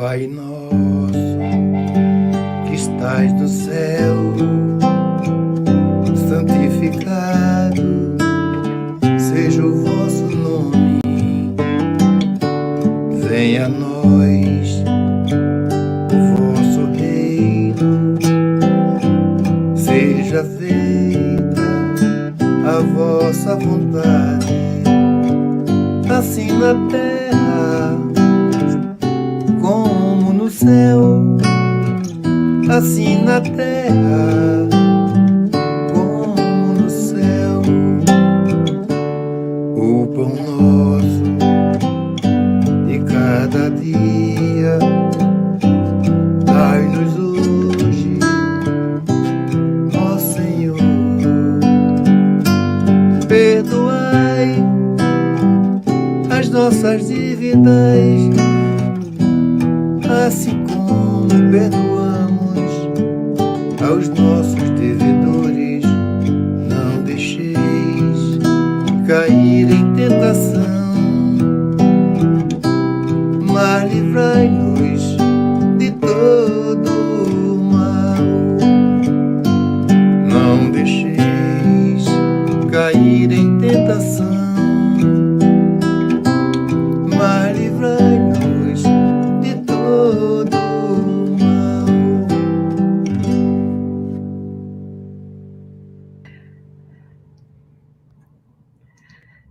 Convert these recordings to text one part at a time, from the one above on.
Pai nosso, que estais no céu, santificado seja o vosso nome. Venha a nós o vosso reino, seja feita a vossa vontade, assim na terra como no céu, assim na terra como no céu. O pão nosso de cada dia dai-nos hoje, ó Senhor. Perdoai as nossas dívidas, assim como perdoamos aos nossos devedores. Não deixeis cair em tentação, mas livrai-nos de todo o mal. Não deixeis cair em tentação, mas livrai-nos de todo o mal.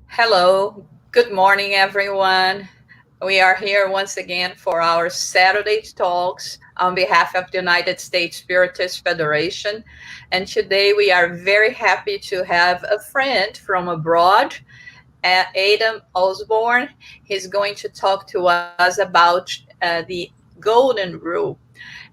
Hello, good morning, everyone. We are here once again for our Saturday talks on behalf of the United States Spiritist Federation. And today we are very happy to have a friend from abroad, Adam Osborne. He's going to talk to us about the Golden Rule.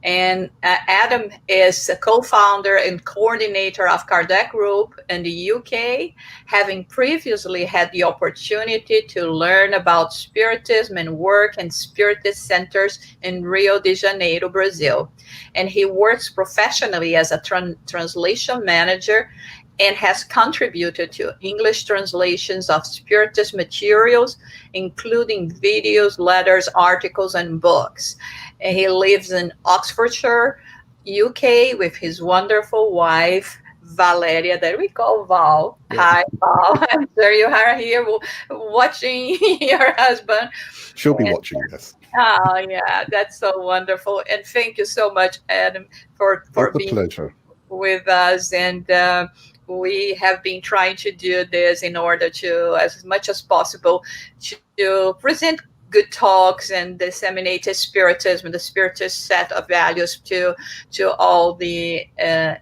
And Adam is a co-founder and coordinator of Kardec Group in the UK, having previously had the opportunity to learn about Spiritism and work in Spiritist centers in Rio de Janeiro, Brazil. And he works professionally as a translation manager and has contributed to English translations of Spiritist materials, including videos, letters, articles, and books. And he lives in Oxfordshire, UK, with his wonderful wife, Valeria, that we call Val. Yeah. Hi, Val. I'm sure you are here watching your husband. She'll be watching this. Oh, yeah, that's so wonderful. And thank you so much, Adam, for being pleasure with us. And we have been trying to do this in order to, as much as possible, to present good talks and disseminate Spiritism, the Spiritist set of values to all the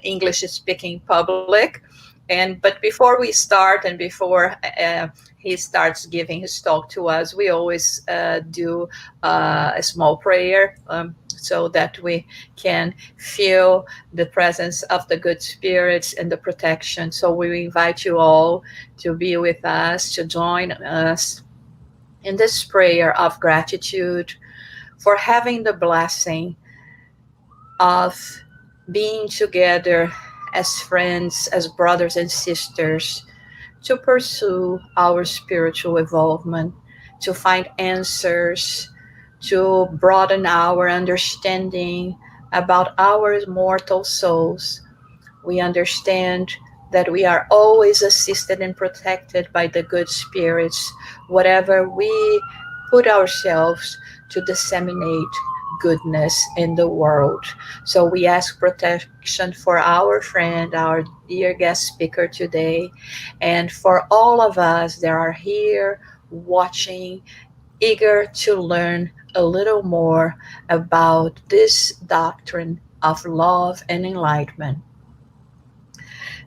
English-speaking public. But before we start and before he starts giving his talk to us, we always do a small prayer so that we can feel the presence of the good spirits and the protection. So we invite you all to be with us, to join us in this prayer of gratitude for having the blessing of being together as friends, as brothers and sisters, to pursue our spiritual evolvement, to find answers, to broaden our understanding about our mortal souls. We understand that we are always assisted and protected by the good spirits, whatever we put ourselves to disseminate goodness in the world. So we ask protection for our friend, our dear guest speaker today, and for all of us that are here watching, eager to learn a little more about this doctrine of love and enlightenment.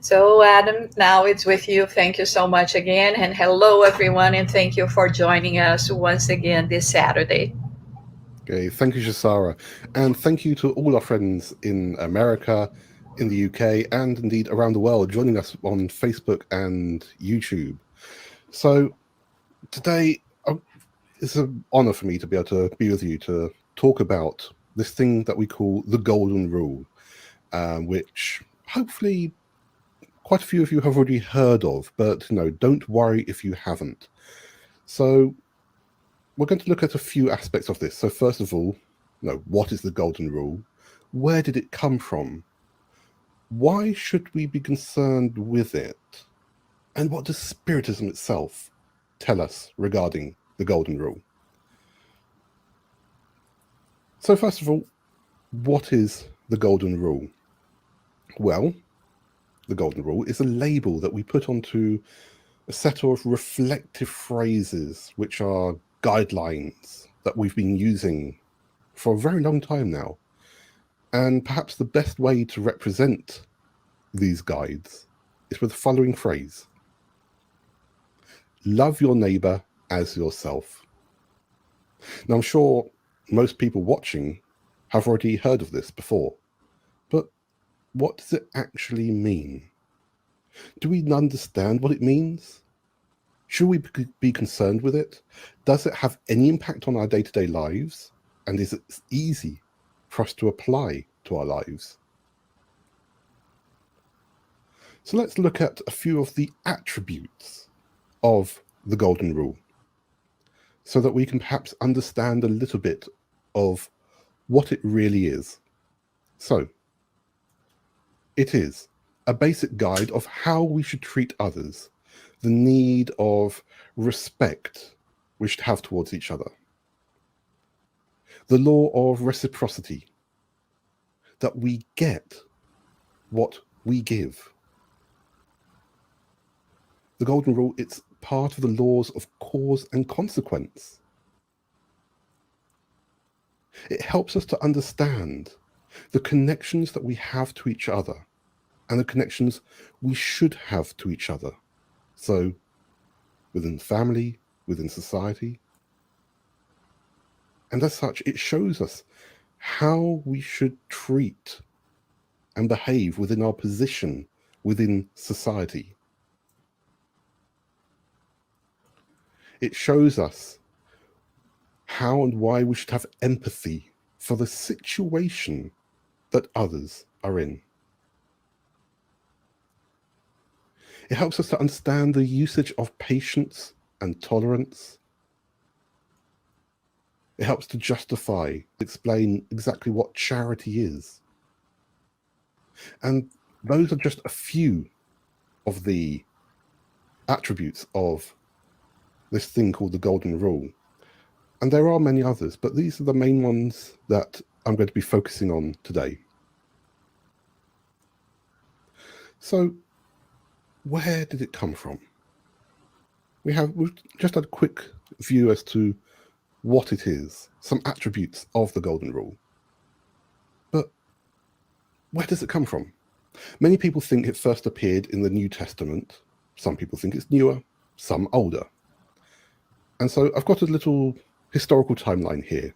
So Adam, now it's with you. Thank you so much again. And hello, everyone. And thank you for joining us once again this Saturday. Okay, thank you, Shasara. And thank you to all our friends in America, in the UK, and indeed around the world joining us on Facebook and YouTube. So today, it's an honor for me to be able to be with you to talk about this thing that we call the Golden Rule, which hopefully quite a few of you have already heard of, but no, don't worry if you haven't. So we're going to look at a few aspects of this. So first of all, No, what is the golden rule? Where did it come from? Why should we be concerned with it? And what does Spiritism itself tell us regarding the golden rule? So first of all, what is the golden rule? Well, the golden rule is a label that we put onto a set of reflective phrases, which are guidelines that we've been using for a very long time now. And perhaps the best way to represent these guides is with the following phrase: love your neighbor as yourself. Now, I'm sure most people watching have already heard of this before, but what does it actually mean? Do we understand what it means? Should we be concerned with it? Does it have any impact on our day-to-day lives? And is it easy for us to apply to our lives? So let's look at a few of the attributes of the golden rule so that we can perhaps understand a little bit of what it really is. So, it is a basic guide of how we should treat others, the need of respect we should have towards each other, the law of reciprocity, that we get what we give. The golden rule, it's part of the laws of cause and consequence. It helps us to understand the connections that we have to each other and the connections we should have to each other. So, within family, within society. And as such, it shows us how we should treat and behave within our position within society. It shows us how and why we should have empathy for the situation that others are in. It helps us to understand the usage of patience and tolerance. It helps to justify, explain exactly what charity is. And those are just a few of the attributes of this thing called the golden rule. And there are many others, but these are the main ones that I'm going to be focusing on today. So, where did it come from? We've just had a quick view as to what it is, some attributes of the golden rule. But where does it come from? Many people think it first appeared in the New Testament. Some people think it's newer, some older. And so I've got a little historical timeline here,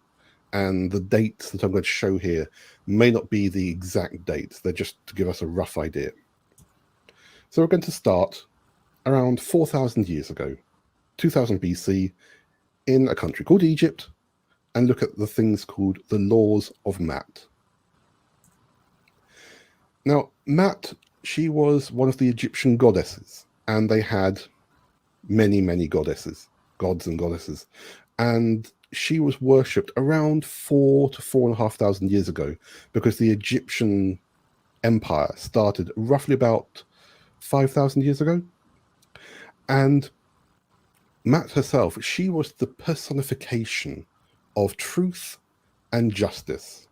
and the dates that I'm going to show here may not be the exact dates, they're just to give us a rough idea. So we're going to start around 4,000 years ago, 2000 BC, in a country called Egypt, and look at the things called the laws of Mat. Now, Mat, she was one of the Egyptian goddesses, and they had many, many goddesses, gods and goddesses, and she was worshipped around 4,000 to 4,500 years ago, because the Egyptian empire started roughly about 5,000 years ago. And Mat herself, she was the personification of truth and justice.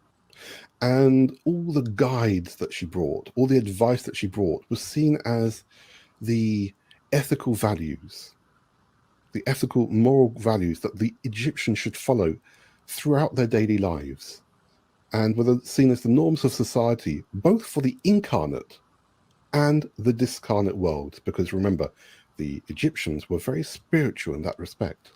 And all the guides that she brought, all the advice that she brought was seen as the ethical values, the ethical, moral values that the Egyptians should follow throughout their daily lives, and were seen as the norms of society, both for the incarnate and the discarnate world, because remember, the Egyptians were very spiritual in that respect.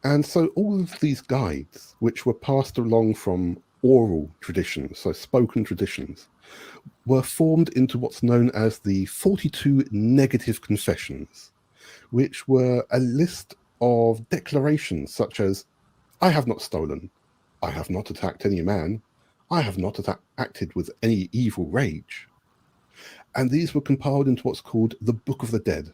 And so all of these guides, which were passed along from oral traditions, so spoken traditions, were formed into what's known as the 42 negative confessions, which were a list of declarations such as, I have not stolen, I have not attacked any man, I have not acted with any evil rage. And these were compiled into what's called the Book of the Dead.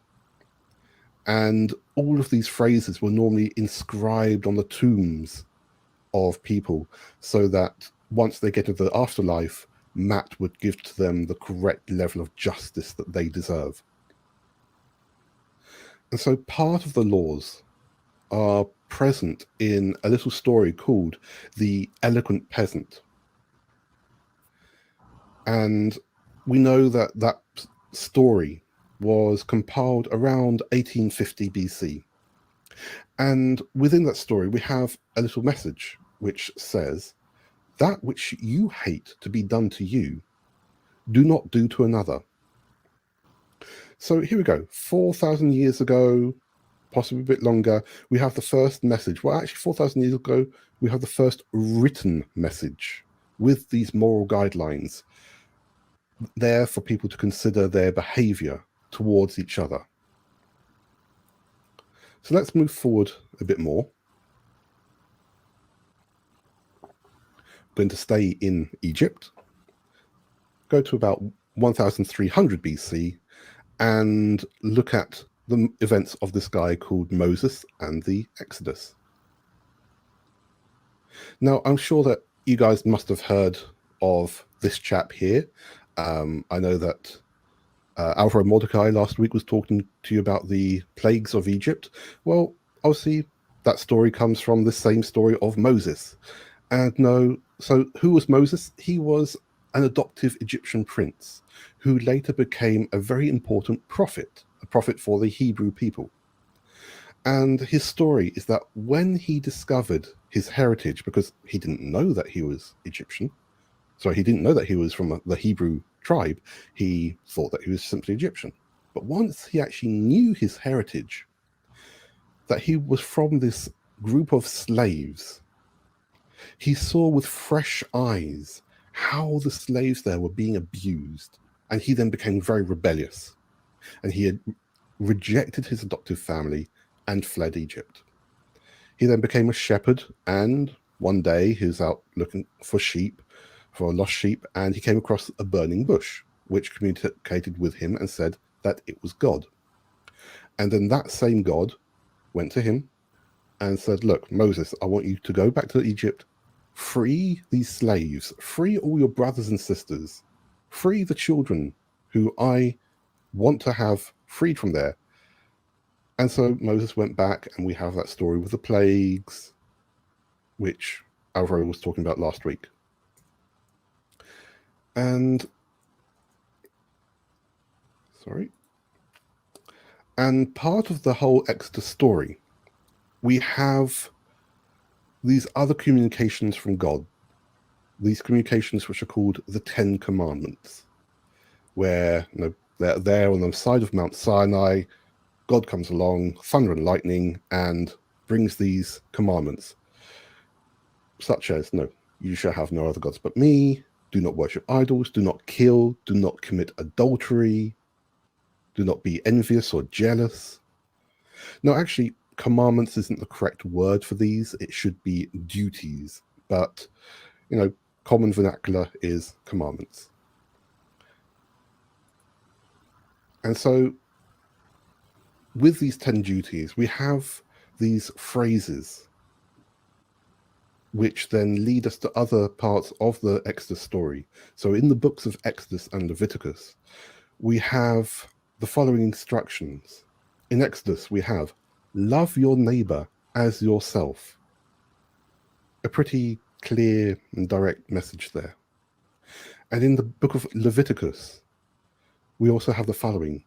And all of these phrases were normally inscribed on the tombs of people, so that once they get into the afterlife, Matt would give to them the correct level of justice that they deserve. And so part of the laws are present in a little story called The Eloquent Peasant. And we know that that story was compiled around 1850 BC. And within that story, we have a little message which says, "That which you hate to be done to you, do not do to another." So here we go. 4,000 years ago, possibly a bit longer, we have the first message. Well, actually, 4,000 years ago, we have the first written message with these moral guidelines there for people to consider their behavior towards each other. So let's move forward a bit more. I'm going to stay in Egypt, go to about 1300 BC, and look at the events of this guy called Moses and the Exodus. Now, I'm sure that you guys must have heard of this chap here. I know that Alfred Mordecai last week was talking to you about the plagues of Egypt. Well, obviously, that story comes from the same story of Moses. And no, so who was Moses? He was an adoptive Egyptian prince who later became a very important prophet, a prophet for the Hebrew people. And his story is that when he discovered his heritage, because he didn't know that he was Egyptian, so he didn't know that he was from the Hebrew tribe, he thought that he was simply Egyptian. But once he actually knew his heritage, that he was from this group of slaves, he saw with fresh eyes how the slaves there were being abused, and he then became very rebellious, and he had rejected his adoptive family and fled Egypt. He then became a shepherd, and one day he was out looking for sheep, for a lost sheep, and he came across a burning bush, which communicated with him and said that it was God. And then that same God went to him and said, "Look, Moses, I want you to go back to Egypt, free these slaves, free all your brothers and sisters, free the children who I want to have freed from there." And so Moses went back, and we have that story with the plagues, which Alvaro was talking about last week. And part of the whole Exodus story, we have these other communications from God, these communications which are called the 10 Commandments, where they're there on the side of Mount Sinai. God comes along, thunder and lightning, and brings these commandments, such as, you shall have no other gods but me, do not worship idols, do not kill, do not commit adultery, do not be envious or jealous. No, actually, commandments isn't the correct word for these. It should be duties, but, common vernacular is commandments. And so with these 10 duties, we have these phrases which then lead us to other parts of the Exodus story. So in the books of Exodus and Leviticus, we have the following instructions. In Exodus, we have, love your neighbor as yourself. A pretty clear and direct message there. And in the book of Leviticus, we also have the following.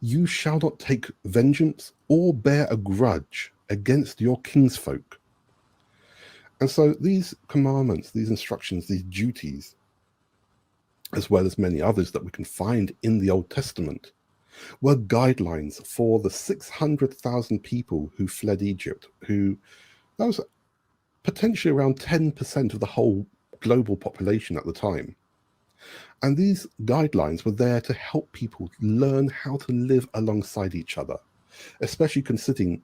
You shall not take vengeance or bear a grudge against your kinsfolk. And so these commandments, these instructions, these duties, as well as many others that we can find in the Old Testament, were guidelines for the 600,000 people who fled Egypt, that was potentially around 10% of the whole global population at the time. And these guidelines were there to help people learn how to live alongside each other, especially considering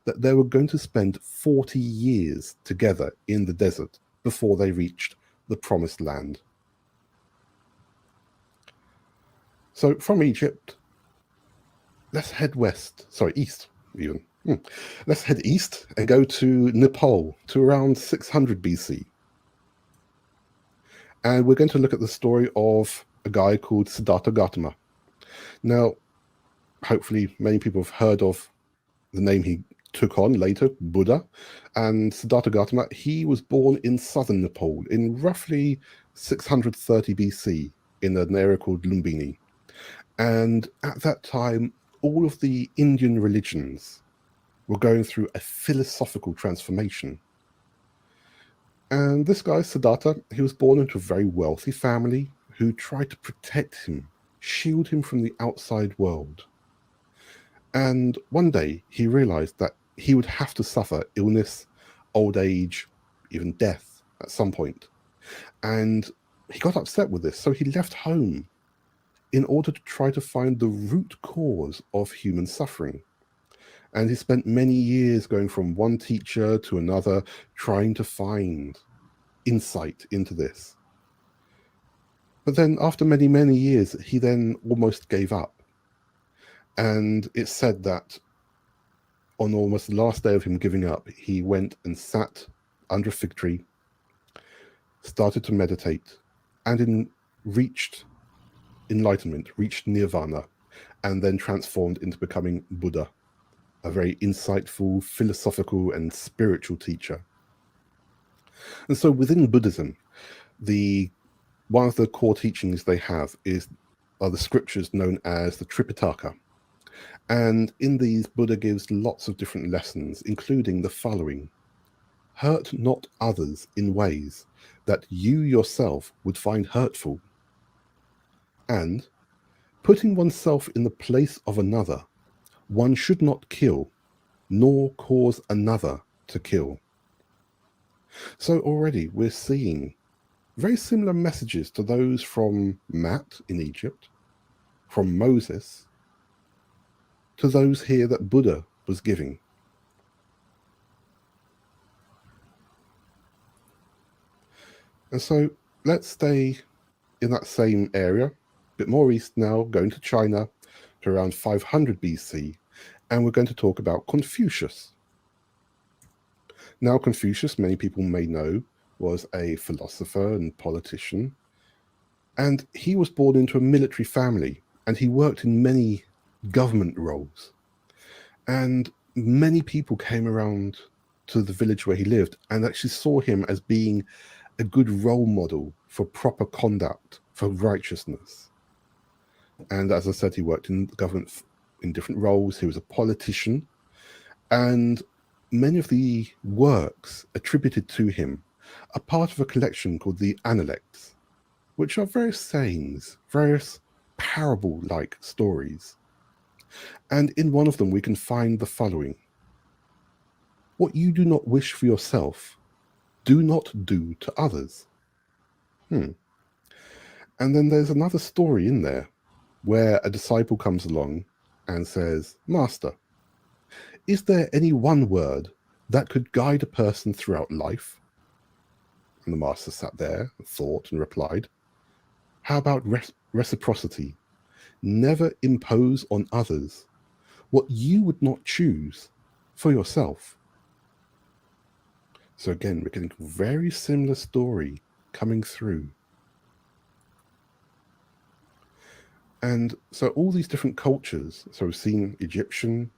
that they were going to spend 40 years together in the desert before they reached the promised land. So from Egypt, let's head east even. Let's head east and go to Nepal, to around 600 BC. And we're going to look at the story of a guy called Siddhartha Gautama. Now, hopefully many people have heard of the name he took on later, Buddha. And Siddhartha Gautama, he was born in southern Nepal in roughly 630 BC in an area called Lumbini. And at that time, all of the Indian religions were going through a philosophical transformation. And this guy, Siddhartha, he was born into a very wealthy family who tried to protect him, shield him from the outside world. And one day he realized that he would have to suffer illness, old age, even death at some point. And he got upset with this, so he left home in order to try to find the root cause of human suffering. And he spent many years going from one teacher to another, trying to find insight into this. But then after many, many years, he then almost gave up. And it's said that on almost the last day of him giving up, he went and sat under a fig tree, started to meditate, and reached enlightenment, reached nirvana, and then transformed into becoming Buddha, a very insightful, philosophical, and spiritual teacher. And so within Buddhism, one of the core teachings they have are the scriptures known as the Tripitaka. And in these, Buddha gives lots of different lessons, including the following: hurt not others in ways that you yourself would find hurtful. And putting oneself in the place of another, one should not kill, nor cause another to kill. So already we're seeing very similar messages to those from Matt in Egypt, from Moses, to those here that Buddha was giving. And so let's stay in that same area, a bit more east now, going to China to around 500 BC, and we're going to talk about Confucius. Now, Confucius, many people may know, was a philosopher and politician, and he was born into a military family, and he worked in many government roles. And many people came around to the village where he lived and actually saw him as being a good role model for proper conduct, for righteousness. And as I said, he worked in the government in different roles. He was a politician, and many of the works attributed to him are part of a collection called the Analects, which are various sayings, various parable-like stories. And in one of them we can find the following: what you do not wish for yourself, do not do to others. And then there's another story in there where a disciple comes along and says, "Master, is there any one word that could guide a person throughout life?" And the master sat there, thought, and replied, "How about reciprocity? Never impose on others what you would not choose for yourself." So again, we're getting a very similar story coming through. And so all these different cultures, so we've seen Egyptian,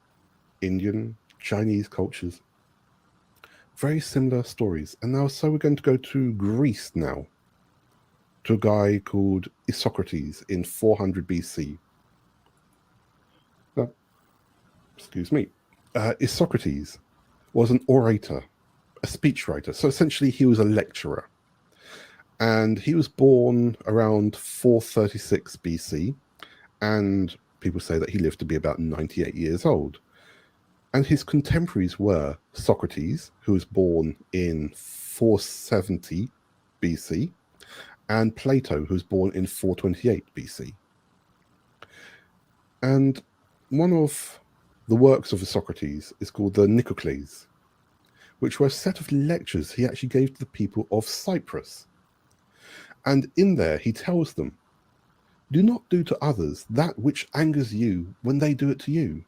Indian, Chinese cultures, very similar stories. And now, so we're going to go to Greece now, to a guy called Isocrates in 400 BC. Now, excuse me. Isocrates was an orator, a speechwriter. So essentially he was a lecturer. And he was born around 436 BC. And people say that he lived to be about 98 years old. And his contemporaries were Socrates, who was born in 470 BC, and Plato, who was born in 428 BC. And one of the works of Socrates is called the Nicocles, which were a set of lectures he actually gave to the people of Cyprus. And in there he tells them, "Do not do to others that which angers you when they do it to you.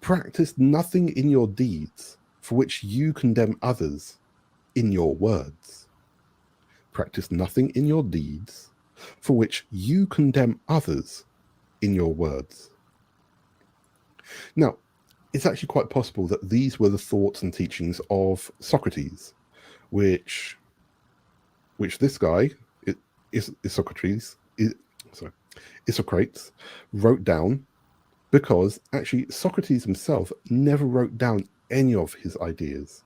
Practice nothing in your deeds for which you condemn others in your words. Practice nothing in your deeds for which you condemn others in your words. Now, it's actually quite possible that these were the thoughts and teachings of Socrates, which this guy, Isocrates, wrote down, because actually Socrates himself never wrote down any of his ideas.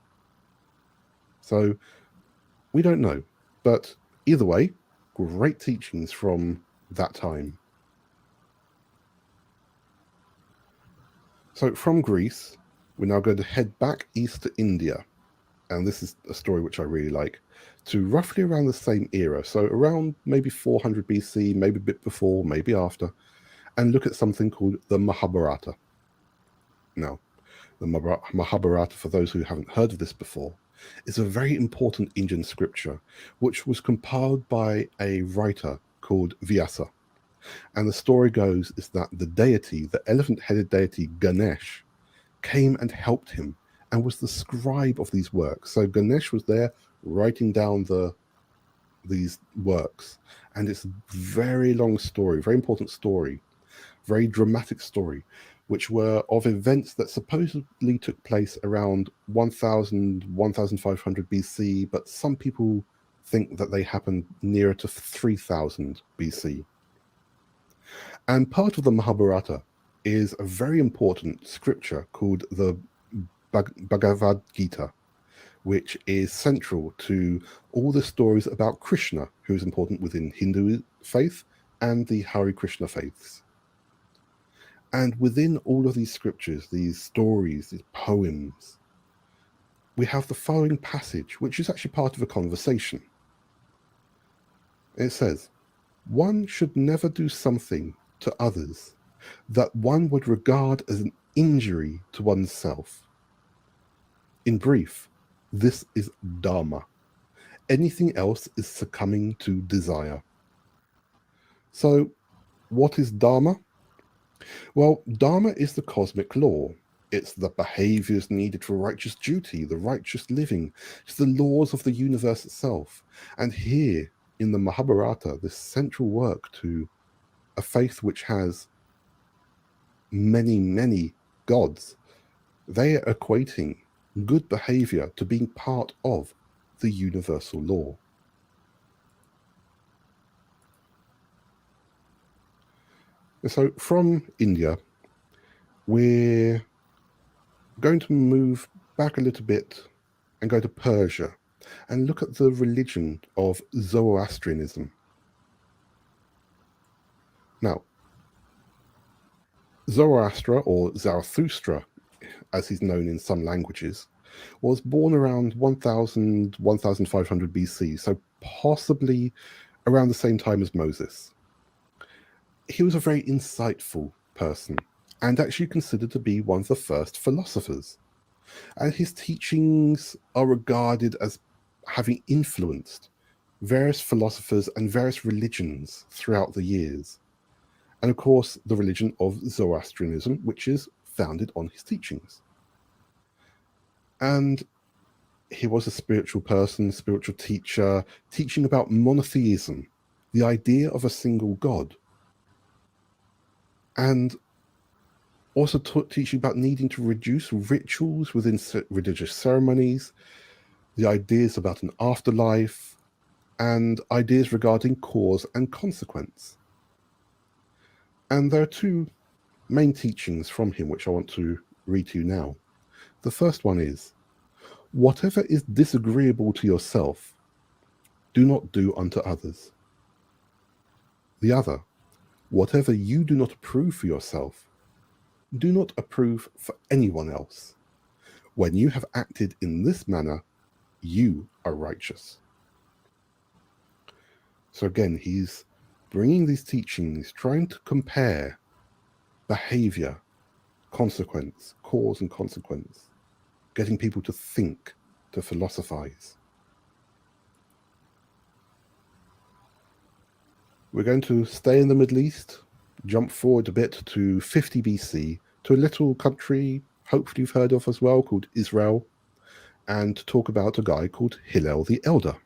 So we don't know, but either way, great teachings from that time. So from Greece, we're now going to head back east to India. And this is a story which I really like, to roughly around the same era. So around maybe 400 BC, maybe a bit before, maybe after, and look at something called the Mahabharata. Now, the Mahabharata, for those who haven't heard of this before, is a very important Indian scripture, which was compiled by a writer called Vyasa. And the story goes is that the deity, the elephant-headed deity Ganesh, came and helped him and was the scribe of these works. So Ganesh was there writing down these works. And it's a very long story, very important story, very dramatic story, which were of events that supposedly took place around 1000, 1500 BC, but some people think that they happened nearer to 3000 BC. And part of the Mahabharata is a very important scripture called the Bhagavad Gita, which is central to all the stories about Krishna, who is important within Hindu faith and the Hare Krishna faiths. And within all of these scriptures, these stories, these poems, we have the following passage, which is actually part of a conversation. It says, "One should never do something to others that one would regard as an injury to oneself. In brief, this is Dharma. Anything else is succumbing to desire." So, what is Dharma? Well, Dharma is the cosmic law. It's the behaviors needed for righteous duty, the righteous living. It's the laws of the universe itself. And here in the Mahabharata, this central work to a faith which has many, many gods, they are equating good behavior to being part of the universal law. So from India, we're going to move back a little bit and go to Persia and look at the religion of Zoroastrianism. Now, Zoroaster, or Zarathustra, as he's known in some languages, was born around 1000, 1500 BC, so possibly around the same time as Moses. He was a very insightful person and actually considered to be one of the first philosophers. And his teachings are regarded as having influenced various philosophers and various religions throughout the years. And of course, the religion of Zoroastrianism, which is founded on his teachings. And he was a spiritual person, spiritual teacher, teaching about monotheism, the idea of a single God. And also teaching about needing to reduce rituals within religious ceremonies, the ideas about an afterlife, and ideas regarding cause and consequence. And there are two main teachings from him which I want to read to you now. The first one is, whatever is disagreeable to yourself, do not do unto others. The other, whatever you do not approve for yourself, do not approve for anyone else. When you have acted in this manner, you are righteous. So again, he's bringing these teachings, trying to compare behavior, consequence, cause and consequence, getting people to think, to philosophize. We're going to stay in the Middle East, jump forward a bit to 50 BC, to a little country, hopefully you've heard of as well, called Israel, and to talk about a guy called Hillel the Elder.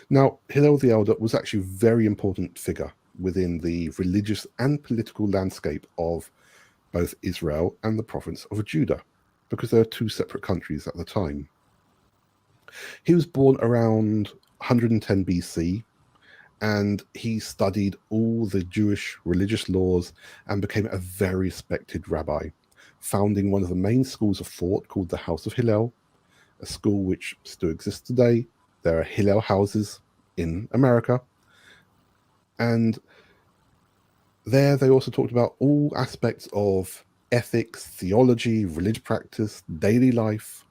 Now, Hillel the Elder was actually a very important figure within the religious and political landscape of both Israel and the province of Judah, because they were two separate countries at the time. He was born around 110 BC, and he studied all the Jewish religious laws and became a very respected rabbi, founding one of the main schools of thought called the House of Hillel, a school which still exists today. There are Hillel houses in America, and there they also talked about all aspects of ethics, theology, religious practice, daily life,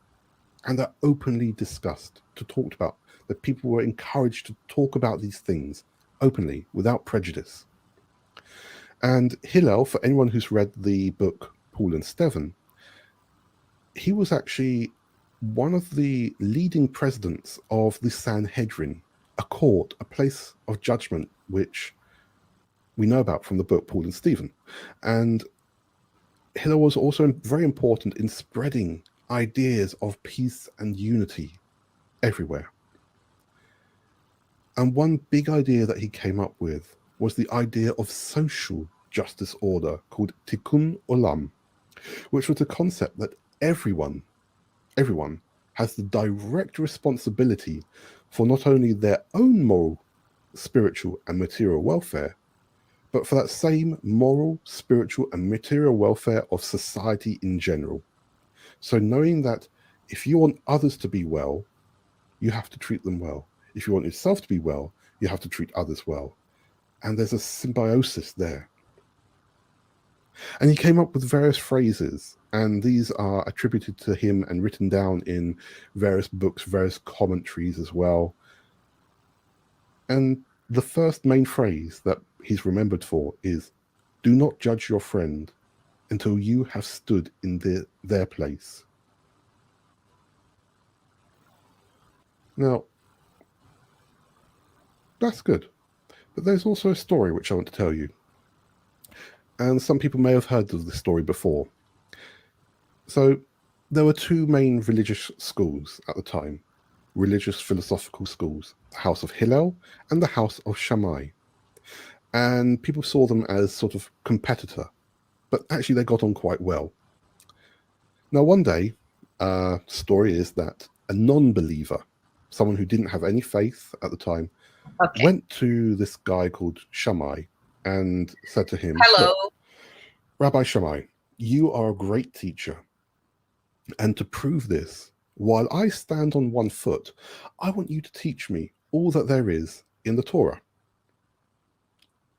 and they're openly discussed, talked about. That people were encouraged to talk about these things openly, without prejudice. And Hillel, for anyone who's read the book Paul and Stephen, he was actually one of the leading presidents of the Sanhedrin, a court, a place of judgment, which we know about from the book Paul and Stephen. And Hillel was also very important in spreading ideas of peace and unity everywhere. And one big idea that he came up with was the idea of social justice order called Tikkun Olam, which was the concept that everyone has the direct responsibility for not only their own moral, spiritual, and material welfare, but for that same moral, spiritual, and material welfare of society in general. So knowing that if you want others to be well, you have to treat them well. If you want yourself to be well, you have to treat others well. And there's a symbiosis there. And he came up with various phrases, and these are attributed to him and written down in various books, various commentaries as well. And the first main phrase that he's remembered for is, "Do not judge your friend until you have stood in their place." Now, that's good. But there's also a story which I want to tell you. And some people may have heard of this story before. So there were two main religious schools at the time, religious philosophical schools, the House of Hillel and the House of Shammai. And people saw them as sort of competitor, but actually they got on quite well. Now one day, story is that a non-believer, someone who didn't have any faith at the time, went to this guy called Shammai and said to him, "Hello, Rabbi Shammai, you are a great teacher. And to prove this, while I stand on one foot, I want you to teach me all that there is in the Torah."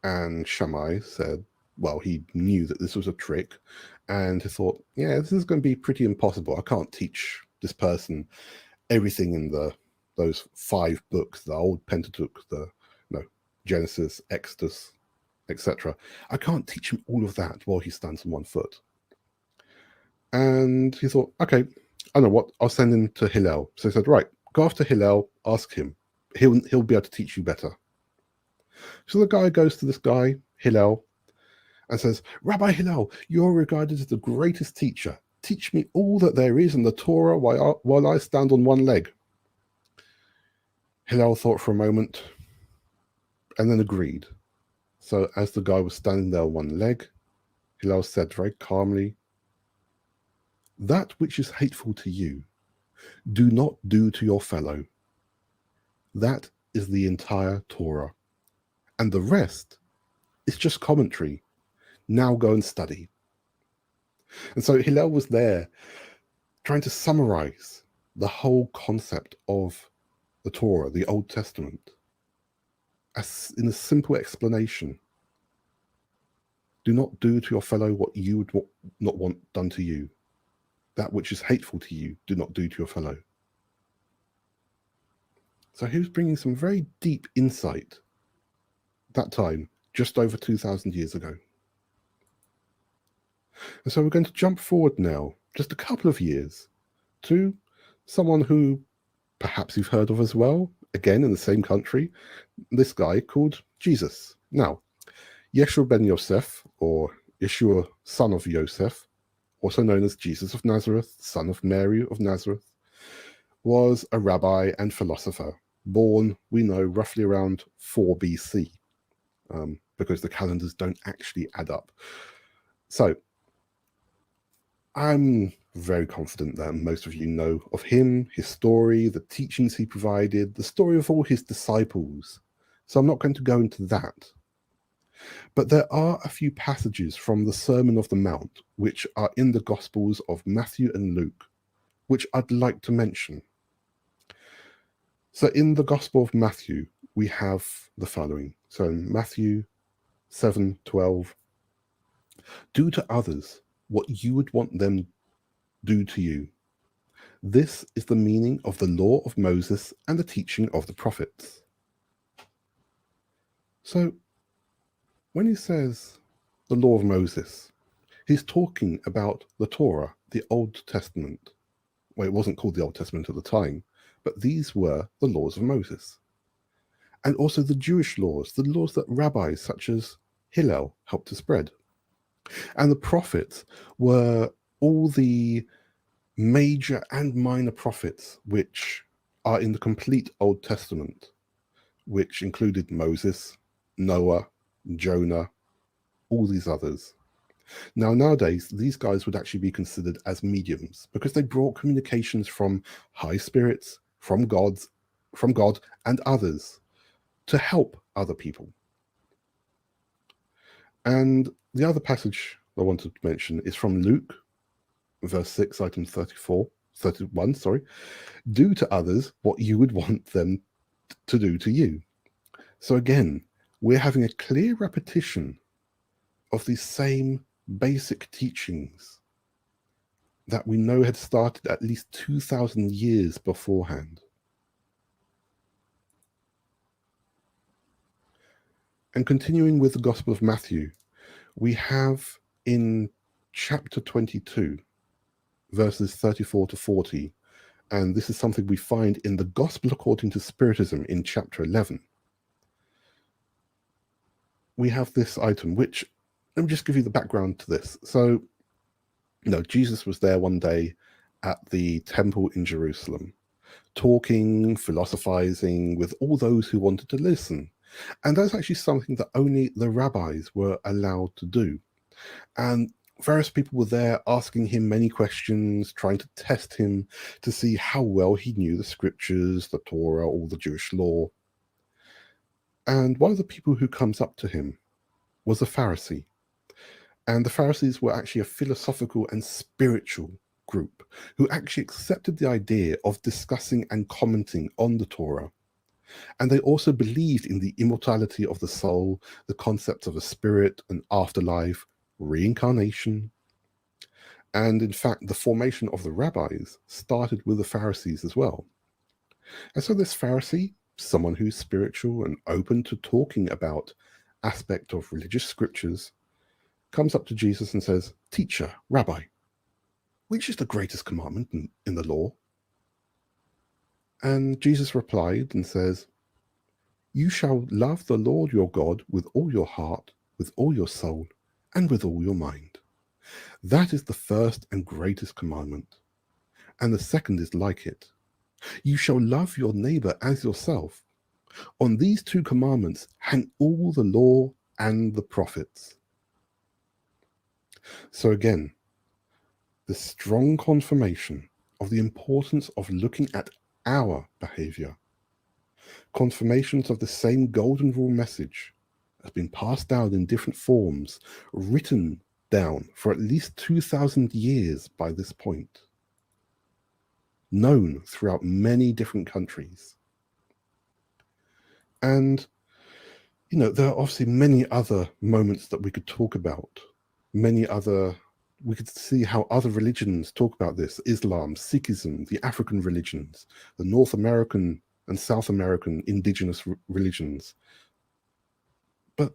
And Shammai said, well, he knew that this was a trick, and he thought, yeah, this is going to be pretty impossible. I can't teach this person everything in those 5 books, the old Pentateuch, Genesis, Exodus, etc. I can't teach him all of that while he stands on one foot. And he thought, okay, I know what, I'll send him to Hillel. So he said, right, go after Hillel, ask him. He'll be able to teach you better. So the guy goes to this guy, Hillel, and says, Rabbi Hillel, you're regarded as the greatest teacher. Teach me all that there is in the Torah while I stand on one leg. Hillel thought for a moment and then agreed. So as the guy was standing there on one leg, Hillel said very calmly, that which is hateful to you, do not do to your fellow. That is the entire Torah. And the rest is just commentary. Now go and study. And so Hillel was there trying to summarize the whole concept of the Torah, the Old Testament, as in a simple explanation. Do not do to your fellow what you would not want done to you. That which is hateful to you, do not do to your fellow. So he was bringing some very deep insight that time, just over 2,000 years ago. And so we're going to jump forward now, just a couple of years, to someone who perhaps you've heard of as well, again in the same country, this guy called Jesus. Now, Yeshua ben Yosef, or Yeshua, son of Joseph, also known as Jesus of Nazareth, son of Mary of Nazareth, was a rabbi and philosopher, born, we know, roughly around 4 BC, because the calendars don't actually add up. So I'm very confident that most of you know of him, his story, the teachings he provided, the story of all his disciples. So I'm not going to go into that. But there are a few passages from the Sermon of the Mount, which are in the Gospels of Matthew and Luke, which I'd like to mention. So in the Gospel of Matthew, we have the following. So in Matthew 7:12, do to others what you would want them do to you. This is the meaning of the law of Moses and the teaching of the prophets. So when he says the law of Moses, he's talking about the Torah, the Old Testament. Well, it wasn't called the Old Testament at the time, but these were the laws of Moses. And also the Jewish laws, the laws that rabbis such as Hillel helped to spread. And the prophets were all the major and minor prophets which are in the complete Old Testament, which included Moses, Noah, Jonah, all these others. Now, nowadays, these guys would actually be considered as mediums because they brought communications from high spirits, from God, and others to help other people. And the other passage I wanted to mention is from Luke, verse 6, item 31, do to others what you would want them to do to you. So again, we're having a clear repetition of these same basic teachings that we know had started at least 2,000 years beforehand. And continuing with the Gospel of Matthew, we have in chapter 22, verses 34 to 40, and this is something we find in the Gospel according to Spiritism in chapter 11. We have this item, which, let me just give you the background to this. So, Jesus was there one day at the temple in Jerusalem, talking, philosophizing with all those who wanted to listen. And that's actually something that only the rabbis were allowed to do. And various people were there asking him many questions, trying to test him to see how well he knew the scriptures, the Torah, all the Jewish law. And one of the people who comes up to him was a Pharisee. And the Pharisees were actually a philosophical and spiritual group who actually accepted the idea of discussing and commenting on the Torah. And they also believed in the immortality of the soul, the concepts of a spirit, an afterlife, reincarnation. And in fact, the formation of the rabbis started with the Pharisees as well. And so this Pharisee, someone who's spiritual and open to talking about aspect of religious scriptures, comes up to Jesus and says, "Teacher, Rabbi, which is the greatest commandment in the law?" And Jesus replied and says, "You shall love the Lord your God with all your heart, with all your soul, and with all your mind. That is the first and greatest commandment. And the second is like it. You shall love your neighbor as yourself. On these two commandments hang all the law and the prophets." So again, the strong confirmation of the importance of looking at our behavior. Confirmations of the same golden rule message has been passed down in different forms, written down for at least 2,000 years by this point, known throughout many different countries. And, there are obviously many other moments that we could talk about, we could see how other religions talk about this: Islam, Sikhism, the African religions, the North American and South American indigenous religions. But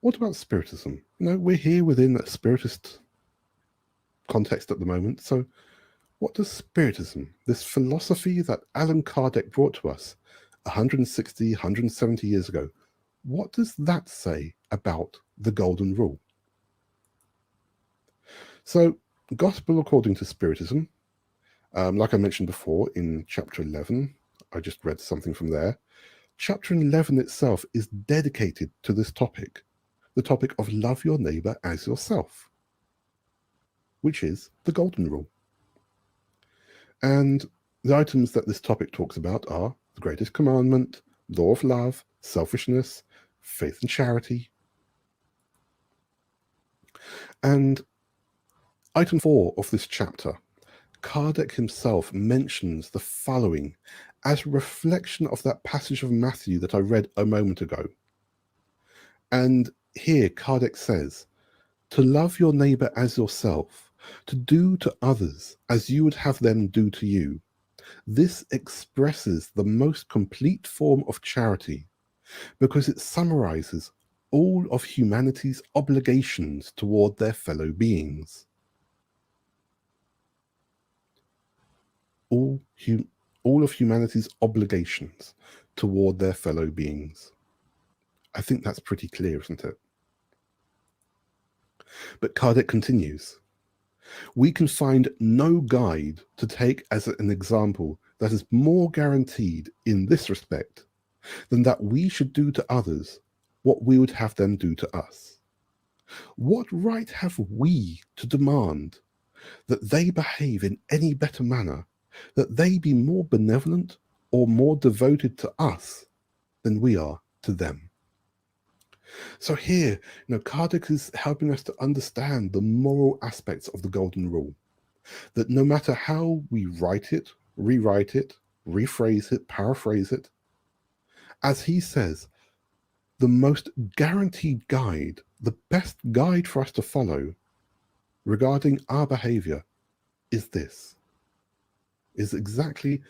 what about Spiritism? We're here within a Spiritist context at the moment. So what does Spiritism, this philosophy that Allan Kardec brought to us 160, 170 years ago, what does that say about the Golden Rule? So, Gospel according to Spiritism, like I mentioned before in chapter 11, I just read something from there. Chapter 11 itself is dedicated to this topic, the topic of love your neighbor as yourself, which is the golden rule. And the items that this topic talks about are the greatest commandment, law of love, selfishness, faith and charity. And item 4 of this chapter, Kardec himself mentions the following as a reflection of that passage of Matthew that I read a moment ago. And here Kardec says, to love your neighbor as yourself, to do to others as you would have them do to you. This expresses the most complete form of charity because it summarizes all of humanity's obligations toward their fellow beings. All of humanity's obligations toward their fellow beings. I think that's pretty clear, isn't it? But Kardec continues, we can find no guide to take as an example that is more guaranteed in this respect than that we should do to others what we would have them do to us. What right have we to demand that they behave in any better manner, that they be more benevolent or more devoted to us than we are to them? So here, Kardec is helping us to understand the moral aspects of the Golden Rule, that no matter how we write it, rewrite it, rephrase it, paraphrase it, as he says, the most guaranteed guide, the best guide for us to follow regarding our behavior is this, is exactly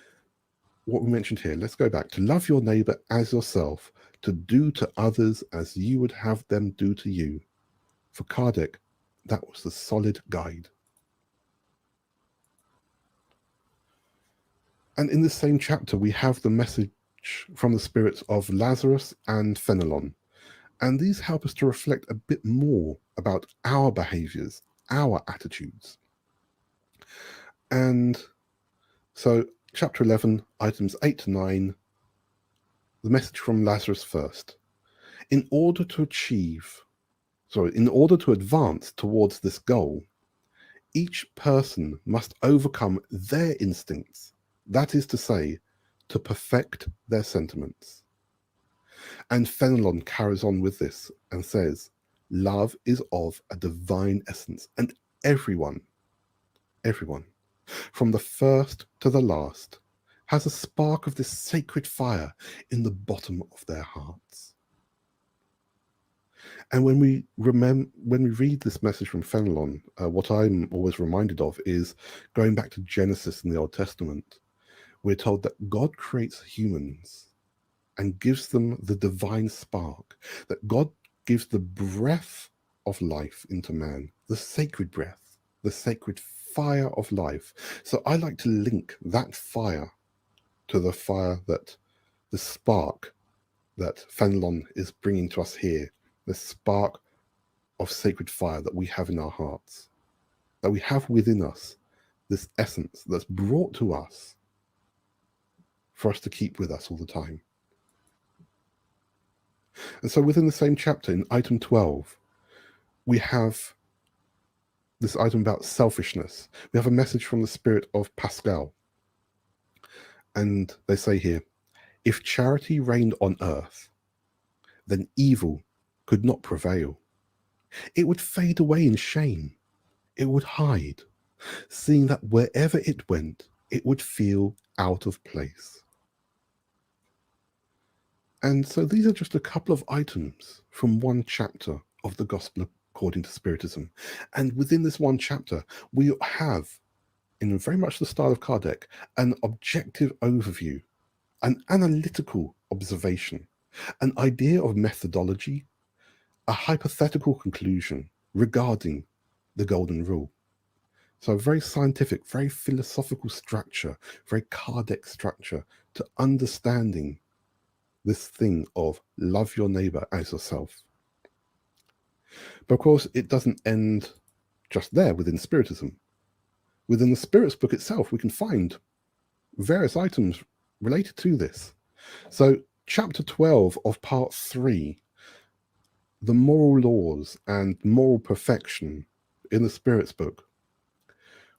what we mentioned here. Let's go back to love your neighbor as yourself, to do to others as you would have them do to you. For Kardec, that was the solid guide. And in this same chapter, we have the message from the spirits of Lazarus and Fenelon. And these help us to reflect a bit more about our behaviors, our attitudes. And so chapter 11, items 8 to 9, the message from Lazarus first. In order to advance towards this goal, each person must overcome their instincts, that is to say, to perfect their sentiments. And Fenelon carries on with this and says, love is of a divine essence, and everyone, from the first to the last, has a spark of this sacred fire in the bottom of their hearts. And when we read this message from Fenelon, what I'm always reminded of is going back to Genesis in the Old Testament. We're told that God creates humans and gives them the divine spark, that God gives the breath of life into man, the sacred breath, the sacred fire of life. So I like to link that fire to the fire, that the spark that Fenelon is bringing to us here, the spark of sacred fire that we have in our hearts, that we have within us, this essence that's brought to us for us to keep with us all the time. And so within the same chapter, in item 12, we have this item about selfishness. We have a message from the spirit of Pascal. And they say here, if charity reigned on earth, then evil could not prevail. It would fade away in shame. It would hide, seeing that wherever it went, it would feel out of place. And so these are just a couple of items from one chapter of the Gospel according to Spiritism. And within this one chapter, we have, in very much the style of Kardec, an objective overview, an analytical observation, an idea of methodology, a hypothetical conclusion regarding the Golden Rule. So a very scientific, very philosophical structure, very Kardec structure to understanding this thing of love your neighbor as yourself. But of course, it doesn't end just there within Spiritism. Within the Spirits book itself, we can find various items related to this. So chapter 12 of part 3, the moral laws and moral perfection in the Spirits book,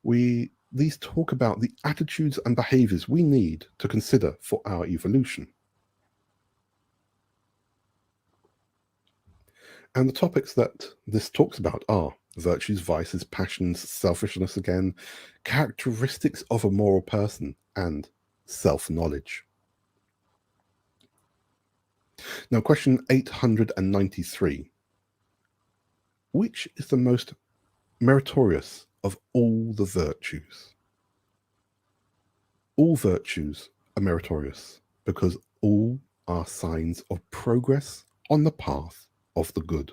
these talk about the attitudes and behaviors we need to consider for our evolution. And the topics that this talks about are virtues, vices, passions, selfishness again, characteristics of a moral person, and self-knowledge. Now, question 893. Which is the most meritorious of all the virtues? All virtues are meritorious because all are signs of progress on the path of the good.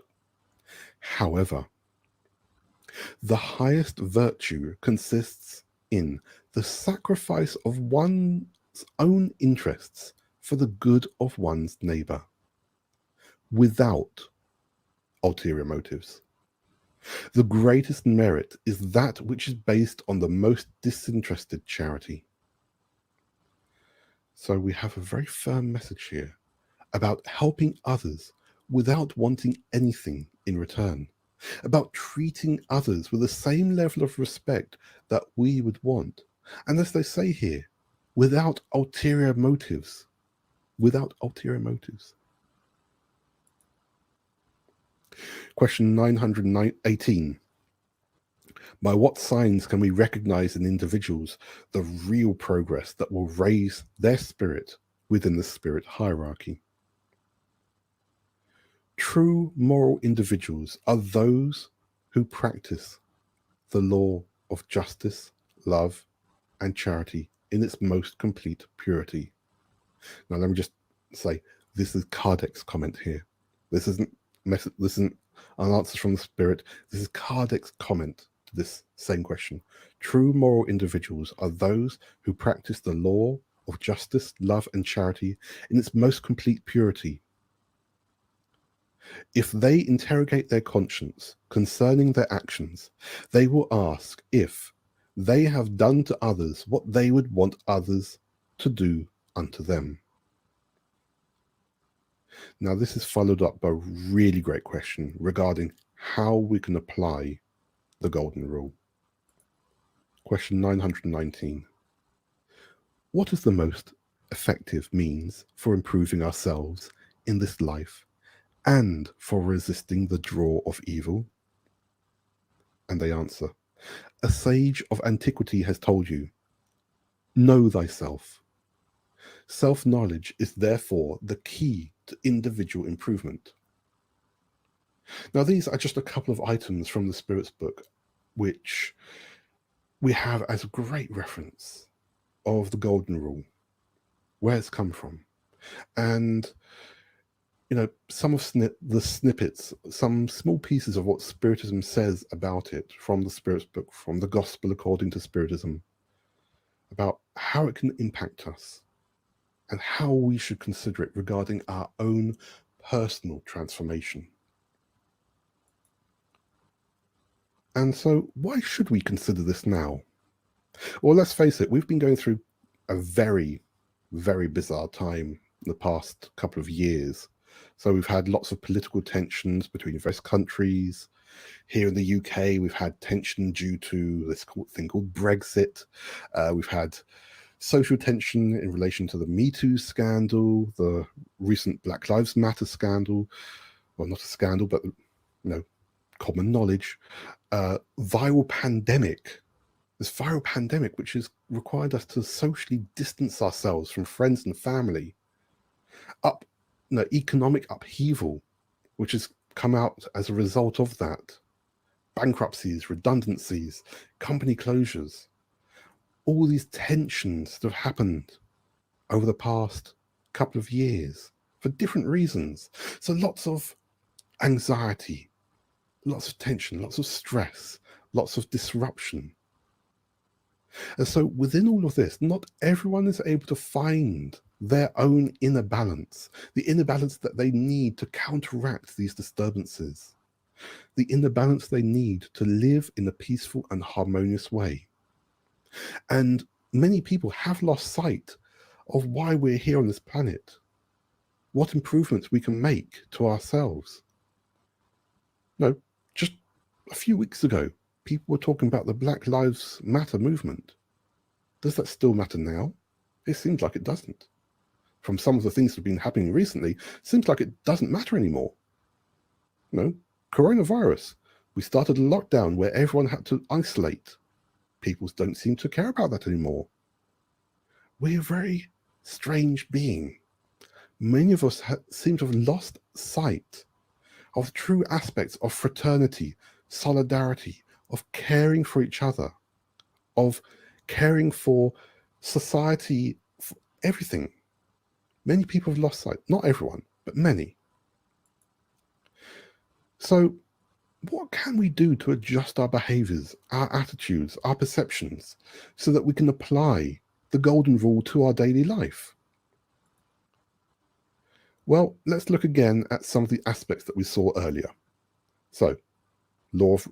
However, the highest virtue consists in the sacrifice of one's own interests for the good of one's neighbor, without ulterior motives. The greatest merit is that which is based on the most disinterested charity. So we have a very firm message here about helping others without wanting anything in return, about treating others with the same level of respect that we would want, and as they say here, without ulterior motives. Without ulterior motives. Question 918. By what signs can we recognize in individuals the real progress that will raise their spirit within the spirit hierarchy? True moral individuals are those who practice the law of justice, love, and charity in its most complete purity. Now, let me just say, this is Kardec's comment here. This isn't an answer from the Spirit. This is Kardec's comment to this same question. True moral individuals are those who practice the law of justice, love, and charity in its most complete purity. If they interrogate their conscience concerning their actions, they will ask if they have done to others what they would want others to do unto them. Now, this is followed up by a really great question regarding how we can apply the Golden Rule. Question 919. What is the most effective means for improving ourselves in this life and for resisting the draw of evil? And they answer, a sage of antiquity has told you, know thyself. Self-knowledge is therefore the key to individual improvement. Now, these are just a couple of items from the Spirits book, which we have as a great reference of the Golden Rule, where it's come from. And, you know, some of the snippets, some small pieces of what Spiritism says about it from the Spirits book, from the Gospel according to Spiritism, about how it can impact us and how we should consider it regarding our own personal transformation. And so why should we consider this now? Well, let's face it, we've been going through a very, very bizarre time in the past couple of years. So we've had lots of political tensions between various countries. Here in the UK, we've had tension due to this thing called Brexit. We've had social tension in relation to the Me Too scandal, the recent Black Lives Matter scandal. Well, not a scandal, but, you know, common knowledge. Viral pandemic. This viral pandemic, which has required us to socially distance ourselves from friends and family. Economic upheaval, which has come out as a result of that. Bankruptcies, redundancies, company closures. All these tensions that have happened over the past couple of years for different reasons. So lots of anxiety, lots of tension, lots of stress, lots of disruption. And so within all of this, not everyone is able to find their own inner balance, the inner balance that they need to counteract these disturbances. the inner balance they need to live in a peaceful and harmonious way. And many people have lost sight of why we're here on this planet, what improvements we can make to ourselves. No, just a few weeks ago, people were talking about the Black Lives Matter movement. Does that still matter now? It seems like it doesn't. From some of the things that have been happening recently, it seems like it doesn't matter anymore. No, coronavirus. We started a lockdown where everyone had to isolate. People don't seem to care about that anymore. We're a very strange being. Many of us seem to have lost sight of the true aspects of fraternity, solidarity, of caring for each other, of caring for society, for everything. Many people have lost sight. Not everyone, but many. So what can we do to adjust our behaviors, our attitudes, our perceptions, so that we can apply the golden rule to our daily life? Well, let's look again at some of the aspects that we saw earlier. So, law of